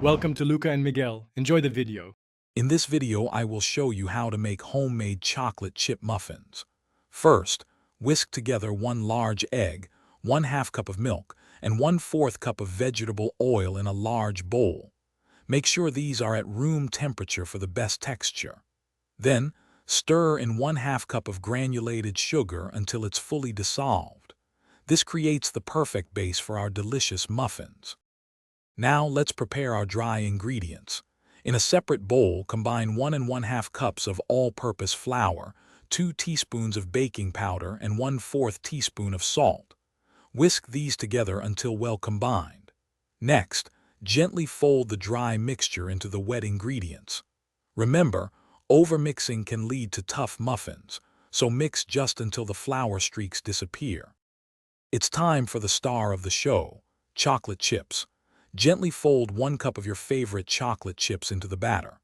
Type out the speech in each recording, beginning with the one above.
Welcome to Luca and Miguel. Enjoy the video. In this video, I will show you how to make homemade chocolate chip muffins. First, whisk together 1 large egg, 1/2 cup of milk, and 1/4 cup of vegetable oil in a large bowl. Make sure these are at room temperature for the best texture. Then, stir in 1/2 cup of granulated sugar until it's fully dissolved. This creates the perfect base for our delicious muffins. Now let's prepare our dry ingredients. In a separate bowl, combine 1 1/2 cups of all-purpose flour, 2 teaspoons of baking powder, and 1/4 teaspoon of salt. Whisk these together until well combined. Next, gently fold the dry mixture into the wet ingredients. Remember, overmixing can lead to tough muffins, so mix just until the flour streaks disappear. It's time for the star of the show, chocolate chips. Gently fold 1 cup of your favorite chocolate chips into the batter.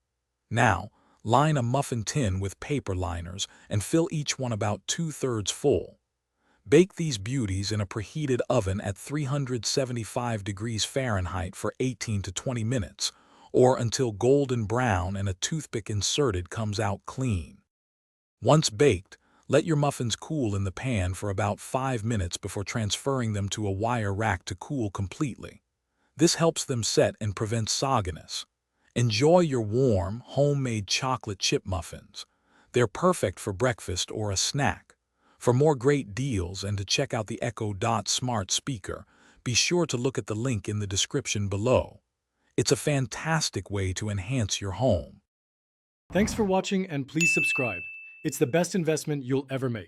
Now, line a muffin tin with paper liners and fill each one about 2/3 full. Bake these beauties in a preheated oven at 375 degrees Fahrenheit for 18 to 20 minutes, or until golden brown and a toothpick inserted comes out clean. Once baked, let your muffins cool in the pan for about 5 minutes before transferring them to a wire rack to cool completely. This helps them set and prevents sogginess. Enjoy your warm, homemade chocolate chip muffins. They're perfect for breakfast or a snack. For more great deals and to check out the Echo Dot smart speaker, be sure to look at the link in the description below. It's a fantastic way to enhance your home. Thanks for watching and please subscribe. It's the best investment you'll ever make.